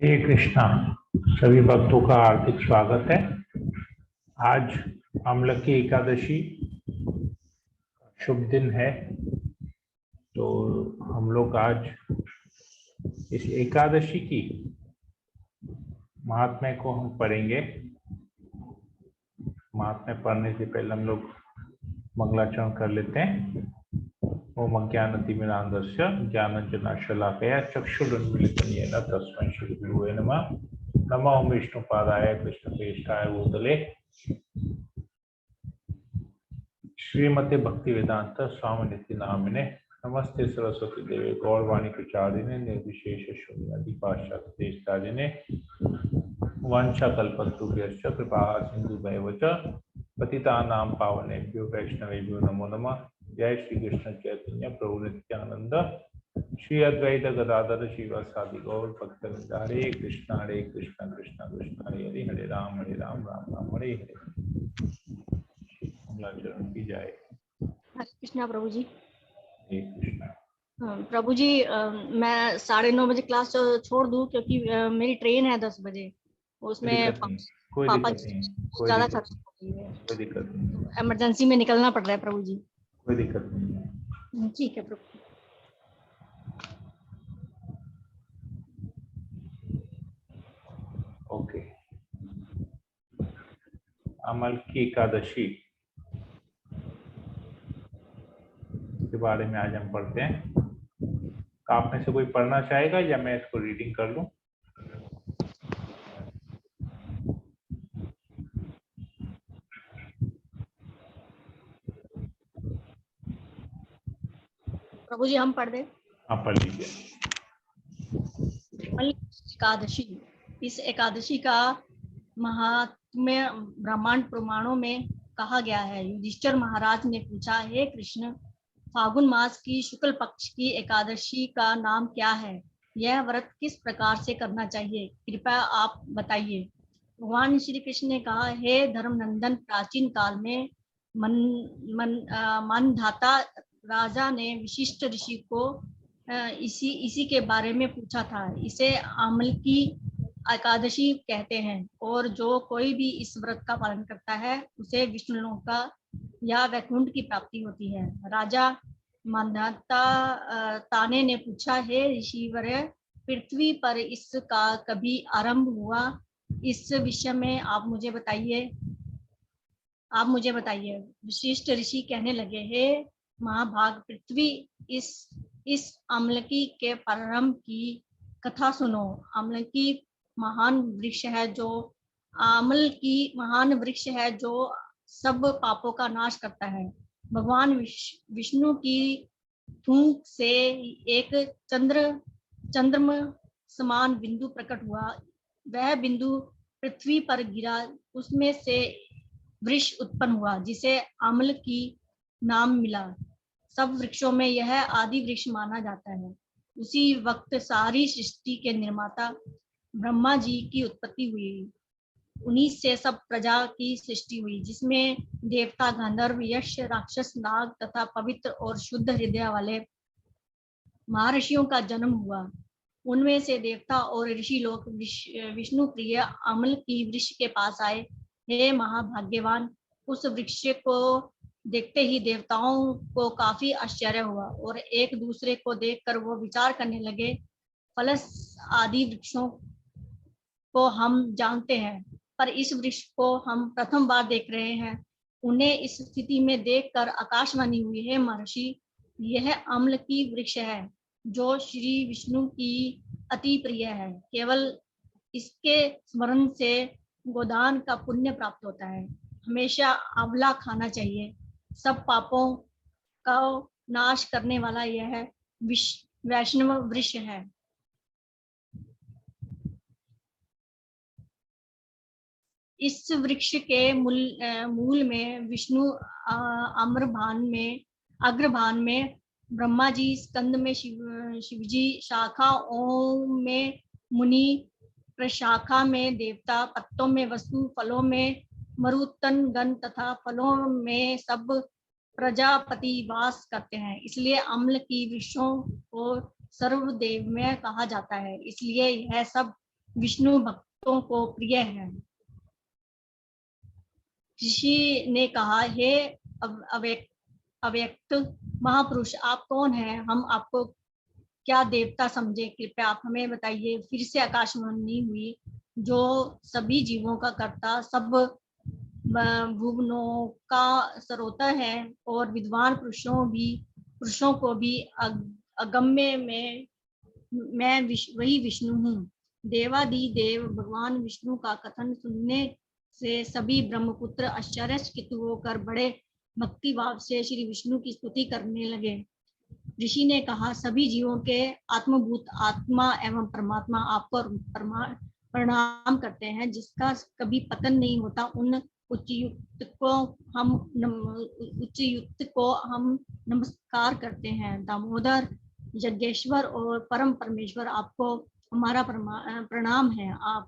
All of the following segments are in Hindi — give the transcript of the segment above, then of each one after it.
हरे कृष्णा। सभी भक्तों का हार्दिक स्वागत है। आज अम्लकी एकादशी शुभ दिन है, तो हम लोग आज इस एकादशी की महात्म्य को हम पढ़ेंगे। महात्म्य पढ़ने से पहले हम लोग मंगलाचरण कर लेते हैं। ओम अज्ञानतिमिरान्धस्य ज्ञानाञ्जनशलाकया चक्षुरुन्मीलितं येन तस्मै श्रीगुरुवे नमः। नमो विष्णुपादाय कृष्णप्रेष्ठाय भूतले श्रीमते भक्तिवेदांत स्वामिनिति नामिने नमस्ते सरस्वती देवे गौरवाणी प्रचारिणे निर्विशेष शून्यति पाश्चात्यदेशतारिणे वंशकल्पतरुभ्यश्च कृपा सिन्धुभैव च पतितानां पावनेभ्यो वैष्णवेभ्यो नमो नमः। जय श्री कृष्ण चैतन्य प्रभु नित्यानंद श्री अद्वैत गदाधर श्रीवासादि गौर भक्तवृंद। हरे कृष्ण कृष्ण कृष्ण हरे हरे, हरे राम राम राम हरे हरे। मंगलाचरण की जाए। हरे कृष्णा प्रभु जी। हरे कृष्णा। प्रभु जी, मैं 9:30 बजे क्लास छोड़ दूं क्योंकि मेरी ट्रेन है 10 बजे। उसमें कोई पापा दिक्कत नहीं, ज्यादा खर्च हो रही है, कोई दिक्कत नहीं, इमरजेंसी में निकलना पड़ रहा है प्रभु जी। कोई दिक्कत नहीं है। ठीक है प्रभु। ओके, अमल की एकादशी के बारे में आज हम पढ़ते हैं। आप में से कोई पढ़ना चाहेगा या मैं इसको रीडिंग कर लूं? प्रभु जी हम पढ़ दें? आप पढ़ लीजिए। एकादशी, इस एकादशी का महात्म्य ब्रह्मांड प्रमाणों में कहा गया है। युधिष्ठिर महाराज ने पूछा, हे कृष्ण, फागुन मास की शुक्ल पक्ष की एकादशी का नाम क्या है? यह व्रत किस प्रकार से करना चाहिए? कृपया आप बताइए। भगवान श्री कृष्ण ने कहा, हे धर्मनंदन, प्राचीन काल में मानधाता राजा ने विशिष्ट ऋषि को इसी के बारे में पूछा था। इसे आमलकी एकादशी कहते हैं और जो कोई भी इस व्रत का पालन करता है उसे विष्णुलोक का या वैकुंठ की प्राप्ति होती है। राजा मानधाता ताने ने पूछा, हे ऋषिवर्य, पृथ्वी पर इसका कभी आरंभ हुआ? इस विषय में आप मुझे बताइए। विशिष्ट ऋषि कहने लगे, हे महाभाग, पृथ्वी इस अम्लकी के प्रारंभ की कथा सुनो। अम्लकी महान वृक्ष है जो सब पापों का नाश करता है। भगवान विष्णु की थूक से एक चंद्रमा समान बिंदु प्रकट हुआ। वह बिंदु पृथ्वी पर गिरा। उसमें से वृक्ष उत्पन्न हुआ जिसे आमलकी नाम मिला। सब वृक्षों में यह आदि वृक्ष माना जाता है। उसी वक्त सारी सृष्टि के निर्माता ब्रह्मा जी की उत्पत्ति हुई। उन्हीं से सब प्रजा की सृष्टि हुई, जिसमें देवता, गंधर्व, यक्ष, राक्षस, नाग तथा पवित्र और शुद्ध हृदय वाले महर्षियों का जन्म हुआ। उनमें से देवता और ऋषि लोग विष्णु प्रिय अमल की वृक्ष के पास आए। हे महाभाग्यवान, उस वृक्ष को देखते ही देवताओं को काफी आश्चर्य हुआ और एक दूसरे को देखकर वो विचार करने लगे, फलस आदि वृक्षों को हम जानते हैं, पर इस वृक्ष को हम प्रथम बार देख रहे हैं। उन्हें इस स्थिति में देखकर आकाशवाणी हुई, है महर्षि, यह अम्ल की वृक्ष है जो श्री विष्णु की अति प्रिय है। केवल इसके स्मरण से गोदान का पुण्य प्राप्त होता है। हमेशा आंवला खाना चाहिए। सब पापों का नाश करने वाला यह वैष्णव वृक्ष है। इस वृक्ष के मूल में विष्णु, अग्रभान में ब्रह्मा जी, स्कंद में शिवजी, शाखा ओम में मुनि, प्रशाखा में देवता, पत्तों में वसु, फलों में मरुतन गण तथा फलों में सब प्रजापति वास करते हैं। इसलिए अम्ल की वृक्षों को सर्वदेव में कहा जाता है। इसलिए यह सब विष्णु भक्तों को प्रिय है। ऋषि ने कहा, हे अव्यक्त महापुरुष, आप कौन हैं? हम आपको क्या देवता समझे? कृपया आप हमें बताइए। फिर से आकाशवाणी हुई, जो सभी जीवों का कर्ता, सब भुवनों का स्रोता है और विद्वान पुरुषों को भी अगम्य में मैं वही विष्णु हूँ। देवादिदेव भगवान विष्णु का कथन सुनने से सभी ब्रह्मपुत्र आश्चर्यचकित होकर बड़े भक्ति भाव से श्री विष्णु की स्तुति करने लगे। ऋषि ने कहा, सभी जीवों के आत्मभूत आत्मा एवं परमात्मा आपको प्रणाम करते हैं, जिसका कभी पतन नहीं होता। उन उच्चयुक्त को हम नमस्कार करते हैं। दामोदर, यज्ञेश्वर और परम परमेश्वर, आपको हमारा प्रणाम है। आप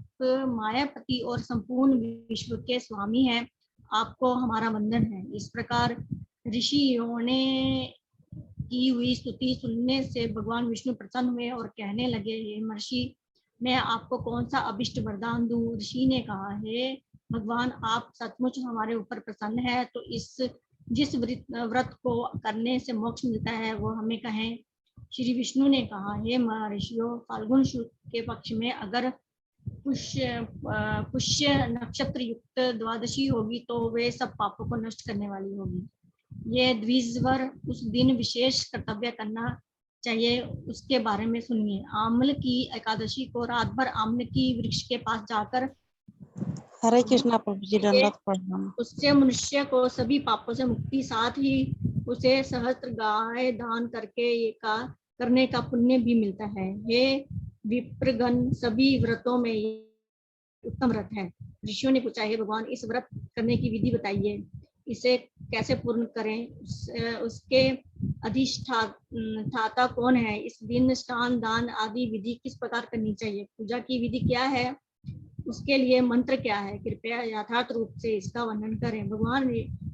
मायापति और संपूर्ण विश्व के स्वामी हैं, आपको हमारा वंदन है। इस प्रकार ऋषियों ने की हुई स्तुति सुनने से भगवान विष्णु प्रसन्न हुए और कहने लगे, हे महर्षि, मैं आपको कौन सा अभिष्ट वरदान दूं? ऋषि ने कहा, हे भगवान, आप सचमुच हमारे ऊपर प्रसन्न है तो जिस व्रत को करने से मोक्ष मिलता है वो हमें कहें। श्री विष्णु ने कहा, हे महर्षियों, फाल्गुन शुक्ल के पक्ष में अगर पुष्य नक्षत्र युक्त द्वादशी होगी तो वे सब पापों को नष्ट करने वाली होगी। ये द्विजवर उस दिन विशेष कर्तव्य करना चाहिए, उसके बारे में सुनिए। आम्ल की एकादशी को रात भर आम्ल की वृक्ष के पास जाकर हरे कृष्णा प्रभु जी, दंडवत प्रणाम। उससे मनुष्य को सभी पापों से मुक्ति, साथ ही उसे सहस्त्र गाय दान करने का पुण्य भी मिलता है। हे विप्रगण, सभी व्रतों में उत्तम व्रत है। ऋषियों ने पूछा, हे भगवान, इस व्रत करने की विधि बताइए, इसे कैसे पूर्ण करें? उसके अधिष्ठाता कौन है? इस दिन स्नान दान आदि विधि किस प्रकार करनी चाहिए? पूजा की विधि क्या है? उसके लिए मंत्र क्या है? कृपया यथार्थ रूप से इसका वर्णन करें। भगवान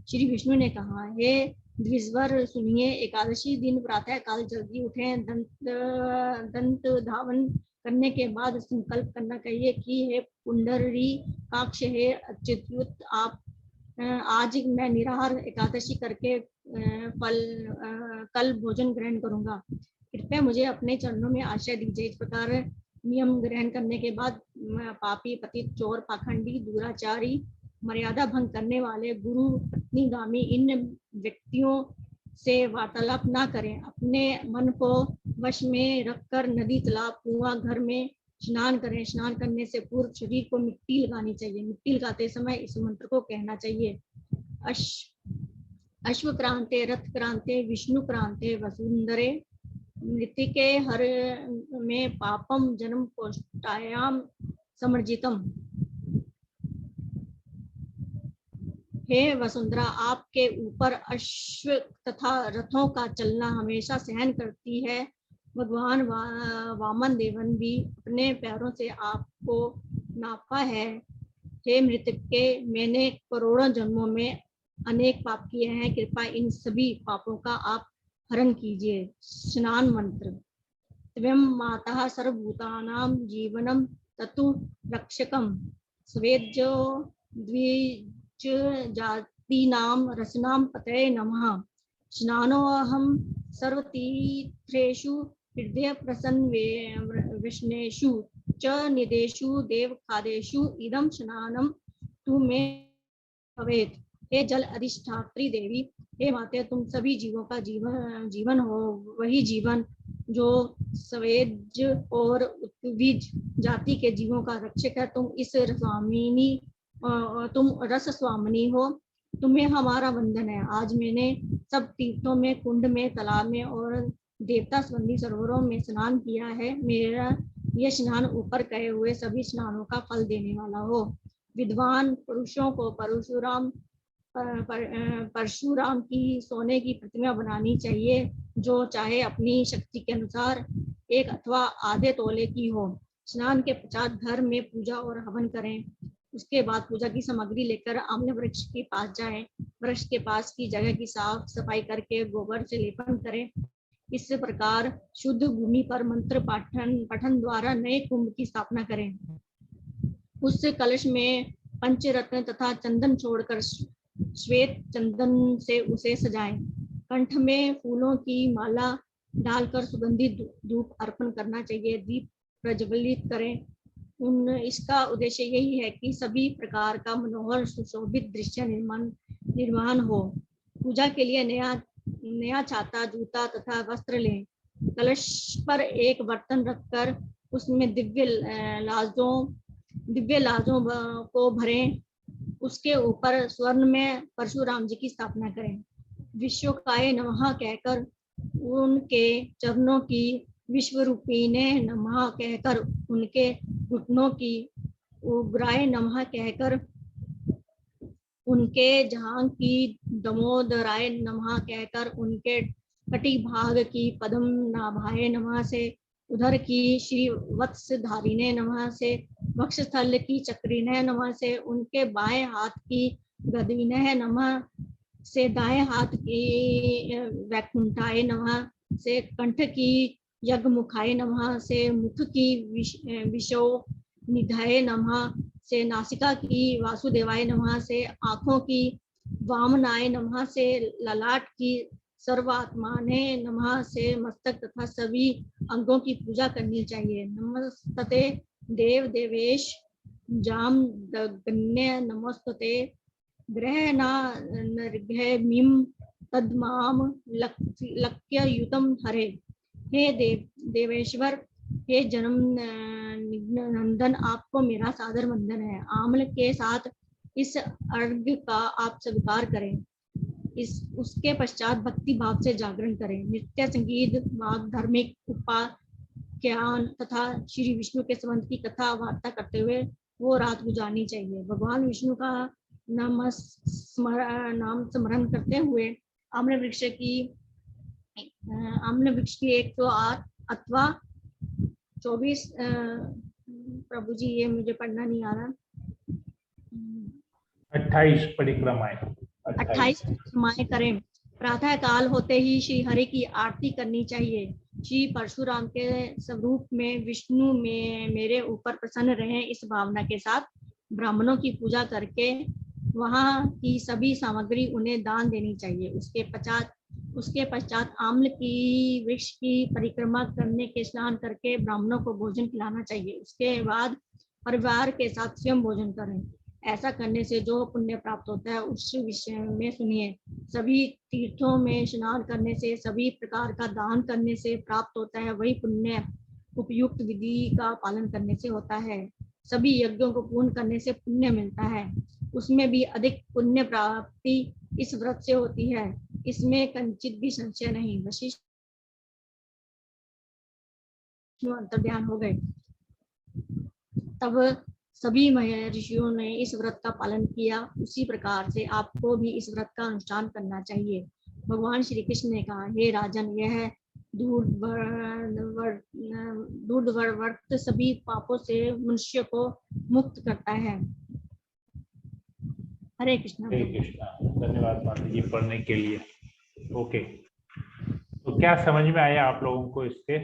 श्री विष्णु ने कहा, हे द्विजवर, सुनिए। एकादशी दिन प्रातः काल जल्दी उठें। दंत धावन करने के बाद संकल्प करना चाहिए कि हे पुंडरी काक्ष, हे अच्युत, आप आज मैं निराहार एकादशी करके कल भोजन ग्रहण करूंगा। कृपया मुझे अपने चरणों में आश्रय दीजिए। इस प्रकार नियम ग्रहण करने के बाद पापी, पतित, चोर, पाखंडी, दुराचारी, मर्यादा भंग करने वाले, गुरु पत्नीगामी, इन व्यक्तियों से वार्तालाप ना करें। अपने मन को वश में रखकर नदी, तालाब, कुआं, घर में स्नान करें। स्नान करने से पूर्व शरीर को मिट्टी लगानी चाहिए। मिट्टी लगाते समय इस मंत्र को कहना चाहिए, अश्व क्रांते, रथ क्रांते, विष्णु क्रांते, वसुंधरे, मृतिके हर में पापम जन्म कोष्ठायाम समर्जितम। हे वसुंधरा, आपके ऊपर अश्व तथा रथों का चलना हमेशा सहन करती है। भगवान वामन देवन भी अपने पैरों से आपको नापा है। हे मृतके, मैंने करोड़ों जन्मों में अनेक पाप किए हैं, कृपया इन सभी पापों का आप हरण कीजिए। स्नान मंत्र। त्वं माता सर्वभूतानां जीवनम ततु रक्षकम, स्वेज्जो द्विज जातीनां रसनां पतये नमः। स्नानोऽहं सर्वतीर्थेषु हृदय प्रसन्न विष्णेषु च निदेषु देवखादेषु इदं स्नानं तु मे भवेत्। हे जल अधिष्ठात्री देवी, हे माते, तुम सभी जीवों का जीवन हो, वही जीवन जो स्वेज और उत्विज जाति के जीवों का रक्षक है। तुम रस स्वामिनी हो, तुम्हें हमारा वंदन है। आज मैंने सब तीर्थों में, कुंड में, तालाब में और देवता संबंधी सरोवरों में स्नान किया है। मेरा यह स्नान ऊपर कहे हुए सभी स्नानों का फल देने वाला हो। विद्वान पुरुषों को परशुराम की सोने की प्रतिमा बनानी चाहिए, जो चाहे अपनी शक्ति के अनुसार 1 अथवा आधे तोले की हो। स्नान के पश्चात घर में पूजा और हवन करें। उसके बाद पूजा की सामग्री लेकर आम्ल वृक्ष के पास जाएं। वृक्ष के पास की जगह की साफ सफाई करके गोबर से लेपन करें। इस प्रकार शुद्ध भूमि पर मंत्र पठन द्वारा नए कुंभ की स्थापना करें। उस कलश में पंचरत्न तथा चंदन छोड़कर श्वेत चंदन से उसे सजाएं। कंठ में फूलों की माला डालकर सुगंधित धूप अर्पण करना चाहिए। दीप प्रज्वलित करें। इसका उद्देश्य यही है कि सभी प्रकार का मनोहर सुशोभित दृश्य निर्माण हो। पूजा के लिए नया छाता, जूता तथा वस्त्र लें। कलश पर एक बर्तन रखकर उसमें दिव्य लाजों को भरें। उसके ऊपर स्वर्ण में परशुराम जी की स्थापना करें। विश्वकाय नमः कहकर उनके चरणों की, विश्वरूपिणे नमः कहकर उनके घुटनों की, उग्राय नमः कहकर उनके जांघ की, दमोदराय नमः कहकर उनके कटी भाग की, पद्म नाभाय नमः से उधर की, श्री वत्सधारिणे नमः से वक्षस्थल की, चक्रिणे नमः से उनके बाएं हाथ की, गदविने नमः से दाएं हाथ की, वैकुंठाय नमः से कंठ की, यज्ञमुखाय नमः से मुख की, विशो निधाय नमः से नासिका की, वासुदेवाय नमः से आंखों की, वामनाय नमः से ललाट की, सर्वात्माने नमः से मस्तक तथा सभी अंगों की पूजा करनी चाहिए। नमस्ते देव देवेश जाम दग्न्य नमस्ते ग्रहणार्घ्यमिं तद्माम लक्ष्ययुतं हरे। हे देवेश्वर, हे जन्म नंदन, आपको मेरा सादर वंदन है। आम्ल के साथ इस अर्घ्य का आप स्वीकार करें। उसके पश्चात भक्ति भाव से जागरण करें। नित्य संगीत, वाग, धार्मिक उपाख्यान तथा श्री विष्णु के संबंध की कथा वार्ता करते हुए वो रात गुजारनी चाहिए। भगवान विष्णु का नाम स्मरण करते हुए आम्ल वृक्ष की 108 अथवा 24 प्रभु जी ये मुझे पढ़ना नहीं आ रहा, 28 परिक्रमाएं 28 परिक्रमाएं करें। प्रातः काल होते ही श्री हरि की आरती करनी चाहिए। श्री परशुराम के स्वरूप में विष्णु में मेरे ऊपर प्रसन्न रहें, इस भावना के साथ ब्राह्मणों की पूजा करके वहां की सभी सामग्री उन्हें दान देनी चाहिए। उसके पश्चात आम्ल की वृक्ष की परिक्रमा करने के स्नान करके ब्राह्मणों को भोजन खिलाना चाहिए। उसके बाद परिवार के साथ स्वयं भोजन करें। ऐसा करने से जो पुण्य प्राप्त होता है उस विषय में सुनिए। सभी तीर्थों में स्नान करने से, सभी प्रकार का दान करने से प्राप्त होता है वही पुण्य उपयुक्त विधि का पालन करने से होता है। सभी यज्ञों को पूर्ण करने से पुण्य मिलता है, उसमें भी अधिक पुण्य प्राप्ति इस व्रत से होती है, इसमें कंचित भी संशय नहीं। वशिष्ठ अंतर्ध्यान हो गए। तब सभी महर्षियों ने इस व्रत का पालन किया। उसी प्रकार से आपको भी इस व्रत का अनुष्ठान करना चाहिए। भगवान श्री कृष्ण ने कहा, हे राजन, यह व्रत सभी पापों से मनुष्य को मुक्त करता है। हरे कृष्णा। हरे कृष्णा। धन्यवाद माता जी पढ़ने के लिए। ओके, तो क्या समझ में आया आप लोगों को इससे?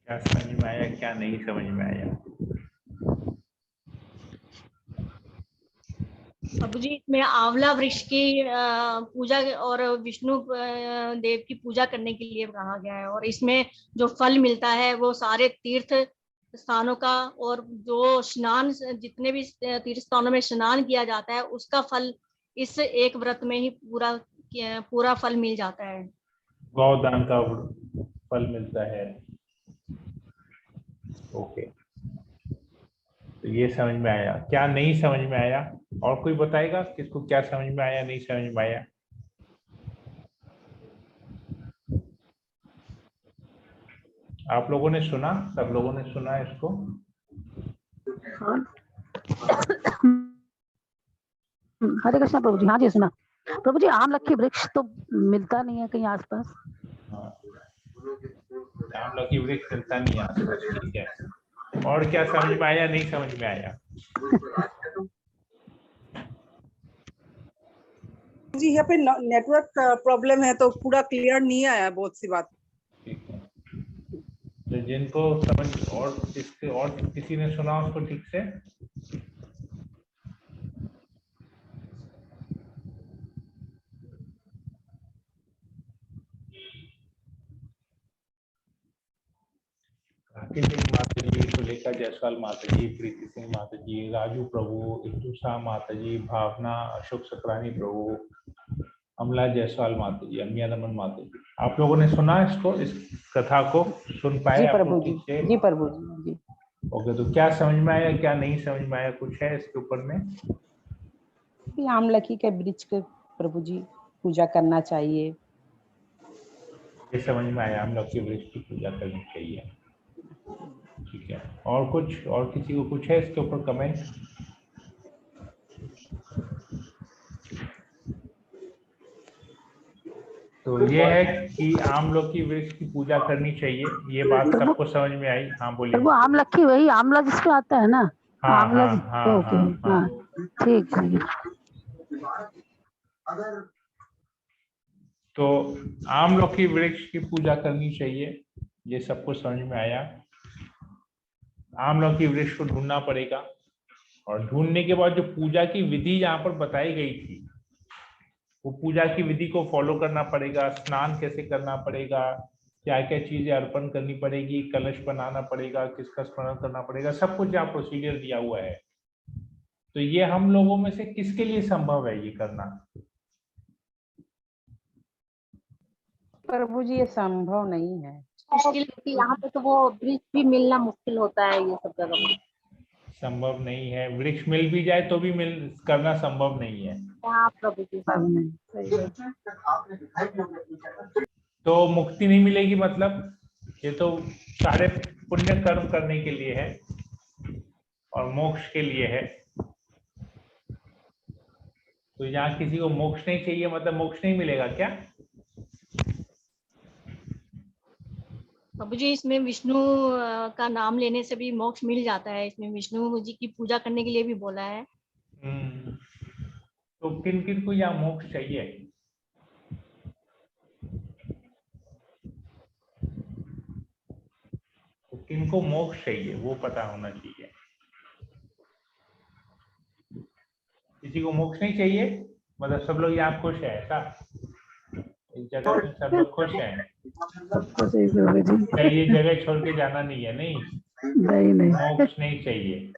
क्या समझ में आया, क्या नहीं समझ में आया? प्रभु जी, इसमें आंवला वृक्ष की पूजा और विष्णु देव की पूजा करने के लिए कहा गया है, और इसमें जो फल मिलता है वो सारे तीर्थ स्थानों का, और जो स्नान, जितने भी तीर्थ स्थानों में स्नान किया जाता है उसका फल इस एक व्रत में ही पूरा फल मिल जाता है। गौदान का फल मिलता है। ओके, तो ये समझ में आया। क्या नहीं समझ में आया? और कोई बताएगा किसको क्या समझ में आया, नहीं समझ में आया? आप लोगों ने सुना? सब लोगों ने सुना इसको? हरे कृष्णा प्रभु जी। हाँ जी, सुना प्रभु जी। आम लक्की वृक्ष तो मिलता नहीं है कहीं आसपास। आम लक्की वृक्ष मिलता नहीं है आसपास, ठीक है। और क्या समझ में आया, नहीं समझ में आया? जी यहाँ पे नेटवर्क प्रॉब्लम है तो पूरा क्लियर नहीं आया बहुत सी बात। ठीक है, तो जिनको समझ और किसी ने सुना उसको ठीक से? राकेश सिंह माता जी, सुलेखा जायसवाल माता जी, प्रीति सिंह माता जी, राजू प्रभु, इंदु शाह माता जी, भावना, अशोक सकरानी प्रभु, अमला जायसवाल माता जी, अमिया रमन माता जी, आप लोगों ने सुना इसको, इस कथा को सुन पाए जी आप प्रभु लोग जी, ठीक से? जी प्रभु जी, जी। ओके, तो क्या समझ में आया, क्या नहीं समझ में आया, कुछ है इसके ऊपर में? कि आमलकी के वृक्ष के प्रभु जी पूजा करना चाहिए। ये समझ में आया, हम लोग के वृक्ष की पूजा करनी चाहिए, ठीक है। और कुछ, और किसी को कुछ है इसके ऊपर कमेंट? तो ये है कि आमलकी वृक्ष की पूजा करनी चाहिए, ये बात सबको समझ में आई? हाँ बोलिए। वो आमलकी वही आमला जिसपे आता है ना? हाँ आमला हाँ हाँ ओके, हाँ हाँ हाँ। ठीक है। तो आमलकी वृक्ष की पूजा करनी चाहिए, ये सबको समझ में आया। आमलकी वृक्ष को ढूंढना पड़ेगा, और ढूंढने के बाद जो पूजा की विधि यहाँ पर बताई गई थी, वो पूजा की विधि को फॉलो करना पड़ेगा। स्नान कैसे करना पड़ेगा, क्या क्या चीजें अर्पण करनी पड़ेगी, कलश बनाना पड़ेगा, किसका स्मरण करना पड़ेगा, सब कुछ यहाँ प्रोसीजर दिया हुआ है। तो ये हम लोगों में से किसके लिए संभव है ये करना? प्रभु जी ये संभव नहीं है। मुश्किल, क्योंकि यहाँ पे तो वो वृक्ष भी मिलना मुश्किल होता है ये सब जगह में। संभव नहीं है, वृक्ष मिल भी जाए तो भी मिल करना संभव नहीं है। हाँ प्रभु जी, तो मुक्ति नहीं मिलेगी, मतलब ये तो सारे पुण्य कर्म करने के लिए है और मोक्ष के लिए है। तो यहाँ किसी को मोक्ष नहीं चाहिए, मतलब मोक्ष नहीं मिलेगा क्या? प्रभु जी इसमें विष्णु का नाम लेने से भी मोक्ष मिल जाता है, इसमें विष्णु जी की पूजा करने के लिए भी बोला है। तो किन किन को यहाँ मोक्ष चाहिए? तो किनको मोक्ष चाहिए वो पता होना चाहिए। किसी को मोक्ष नहीं चाहिए, मतलब सब लोग यहाँ खुश है ऐसा? इस जगह में सब लोग खुश हैं, ये जगह छोड़ के जाना नहीं है? नहीं नहीं मोक्ष नहीं चाहिए,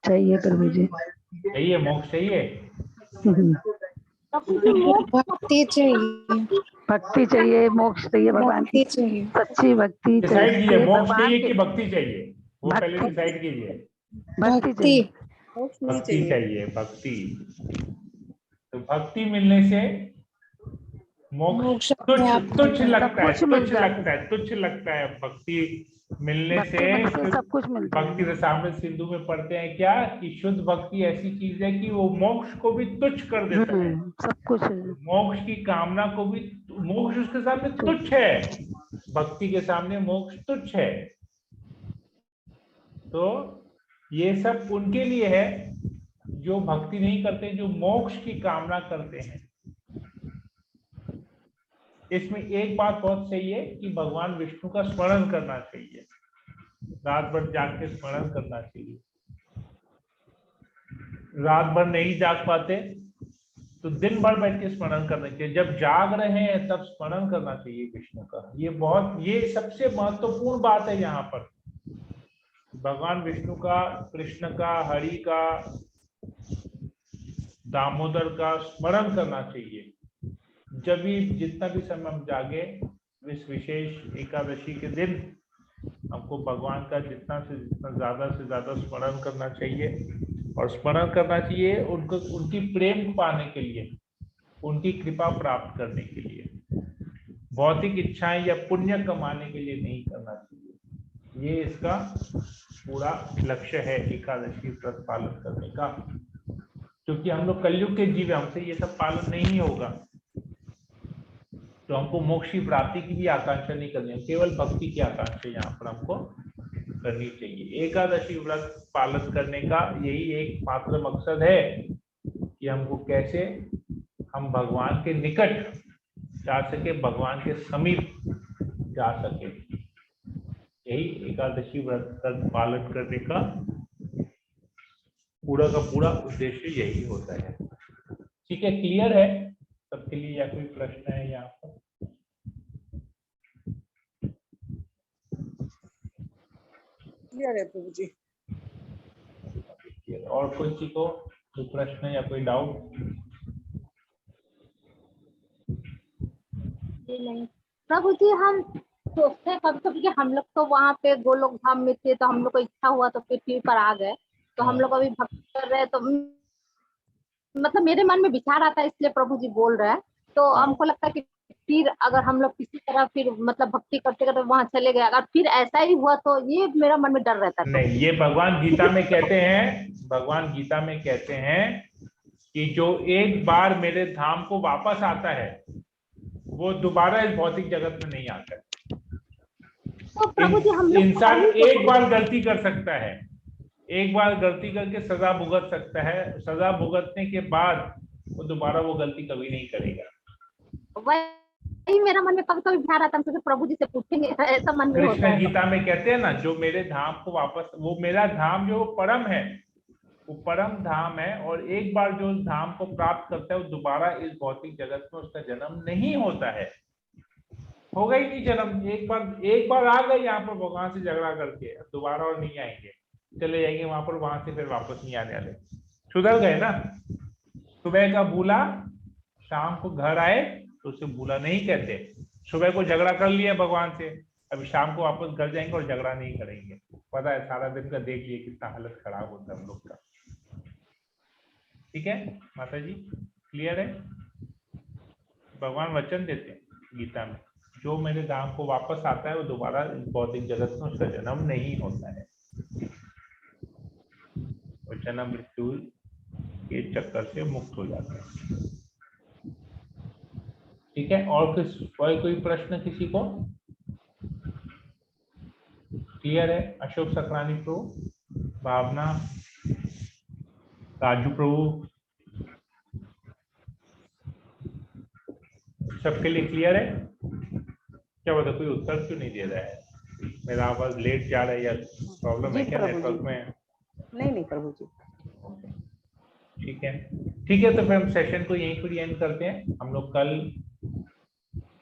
चाहिए प्रभु जी, चाहिए मोक्ष चाहिए। भक्ति चाहिए, भक्ति चाहिए, मोक्ष चाहिए, भगवान की भक्ति चाहिए। सच्ची भक्ति डिसाइड कीजिए, मोक्ष भगवान चाहिए के- कि भक्ति चाहिए, वो पहले डिसाइड कीजिए। भक्ति भक्ति चाहिए। मोक्ष नहीं भक्ति चाहिए। चाहिए, भक्ति। तो भक्ति मिलने से मोक्ष मोक्ष तुच्छ अपने आप तुच्छ लगता है, कुछ मिल तुच्छ लगता है, तुच्छ लगता है भक्ति मिलने भक्ति से। मिलने से सब कुछ मिलता भक्ति है। रसामृत सिंधु में पढ़ते हैं क्या कि शुद्ध भक्ति ऐसी चीज है कि वो मोक्ष को भी तुच्छ कर देता है, सब कुछ है। मोक्ष की कामना को भी, मोक्ष उसके सामने तुच्छ है, भक्ति के सामने मोक्ष तुच्छ है। तो ये सब उनके लिए है जो भक्ति नहीं करते, जो मोक्ष की कामना करते हैं। इसमें एक बात बहुत सही है कि भगवान विष्णु का स्मरण करना चाहिए, रात भर जाग के स्मरण करना चाहिए। रात भर नहीं जाग पाते तो दिन भर बैठ के स्मरण करना चाहिए, जब जाग रहे हैं तब स्मरण करना चाहिए विष्णु का। ये सबसे महत्वपूर्ण बात है यहाँ पर। भगवान विष्णु का, कृष्ण का, हरि का, दामोदर का स्मरण करना चाहिए। जब भी जितना भी समय हम जागे, इस विशेष एकादशी के दिन हमको भगवान का जितना से ज्यादा स्मरण करना चाहिए। और स्मरण करना चाहिए उनको, उनकी प्रेम पाने के लिए, उनकी कृपा प्राप्त करने के लिए, भौतिक इच्छाएं या पुण्य कमाने के लिए नहीं करना चाहिए। ये इसका पूरा लक्ष्य है एकादशी व्रत पालन करने का। क्योंकि हम लोग कलयुग के जीव, हमसे ये सब पालन नहीं होगा, तो हमको मोक्ष की प्राप्ति की भी आकांक्षा नहीं करनी है, केवल भक्ति की आकांक्षा यहाँ पर हमको करनी चाहिए। एकादशी व्रत पालन करने का यही एक मात्र मकसद है कि हमको कैसे हम भगवान के निकट जा सके, भगवान के समीप जा सके। यही एकादशी व्रत का पालन करने का पूरा उद्देश्य यही होता है। ठीक है, क्लियर है सबके लिए या कोई प्रश्न है यहाँ पर? क्लियर है प्रभु जी। और किसी को कोई प्रश्न या कोई डाउट? नहीं प्रभु जी, हम सोचते हैं कभी कभी कि हम लोग तो वहाँ पे गोलोक धाम में थे, तो हम लोग को इच्छा हुआ तो पृथ्वी पर आ गए, तो हम लोग अभी भक्ति कर रहे हैं, तो मतलब मेरे मन में विचार आता है, इसलिए प्रभु जी बोल रहे हैं। तो हमको लगता है कि फिर अगर हम लोग किसी तरह फिर मतलब भक्ति करते करते वहां चले गए, अगर फिर ऐसा ही हुआ तो ये मेरा मन में डर रहता है। नहीं, ये भगवान गीता में कहते हैं, भगवान गीता में कहते हैं कि जो एक बार मेरे धाम को वापस आता है वो दोबारा इस भौतिक जगत में नहीं आता है। तो प्रभु जी हम लोग इंसान एक बार गलती कर सकता है, एक बार गलती करके सजा भुगत सकता है, सजा भुगतने के बाद वो दोबारा वो गलती कभी नहीं करेगा। वही मेरा मन में कभी कभी विचार आता है, प्रभु जी से पूछेंगे, ऐसा मन में होता कृष्ण है। गीता में कहते हैं ना, जो मेरे धाम को वापस, वो मेरा धाम जो परम है, वो परम धाम है, और एक बार जो उस धाम को प्राप्त करता है वो दोबारा इस भौतिक जगत में उसका जन्म नहीं होता है, होगा ही नहीं जन्म। एक बार आ गए यहाँ पर भगवान से झगड़ा करके, दोबारा और नहीं आएंगे, चले जाएंगे वहां पर, वहां से फिर वापस नहीं आने वाले। सुधर गए ना। सुबह का भूला शाम को घर आए तो उसे भूला नहीं कहते। सुबह को झगड़ा कर लिया भगवान से, अभी शाम को वापस घर जाएंगे और झगड़ा नहीं करेंगे। पता है, सारा दिन का देख लिए कितना हालत खराब होता है हम लोग का। ठीक है माता जी, क्लियर है? भगवान वचन देते हैं गीता में, जो मेरे धाम को वापस आता है वो दोबारा भौतिक जगत में उसका जन्म नहीं होता है, वो जन्म मृत्यु के चक्कर से मुक्त हो जाता है। ठीक है, और कोई प्रश्न किसी को? क्लियर है? अशोक सकरानी प्रभु, भावना, राजू प्रभु, सबके लिए क्लियर है? क्या बता, कोई उत्तर क्यों नहीं दे रहा है? मेरा आवाज लेट जा रहा है या प्रॉब्लम है क्या नेटवर्क में? नहीं प्रभु जी। ठीक है, ठीक है, तो फिर हम सेशन को यहीं पर एंड करते हैं। हम लोग कल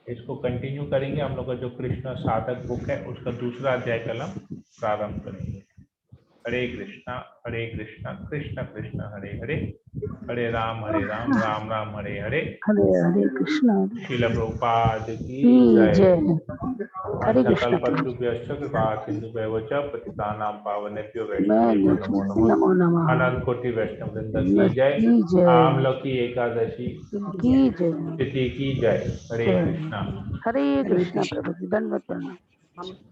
इसको कंटिन्यू करेंगे। हम लोग का जो कृष्ण साधक बुक है उसका दूसरा अध्याय कल हम प्रारंभ करेंगे। हरे कृष्णा कृष्ण कृष्ण हरे हरे, हरे राम राम राम हरे हरे, हरे हरे कृष्ण श्रील प्रभुपाद की जय। जय। हरे कृष्ण कल्पतरुभ्यश्च कृपा सिन्धुभ्यैव च पतितानां पावनेभ्यो वैष्णवेभ्यो नमो नमः। नमो नमः। अनंत कोटि वैष्णव वृंद की जय। जय। आमलकी एकादशी की जय। तिथि की जय। हरे कृष्णा। हरे कृष्ण प्रभु जी, दंडवत प्रणाम।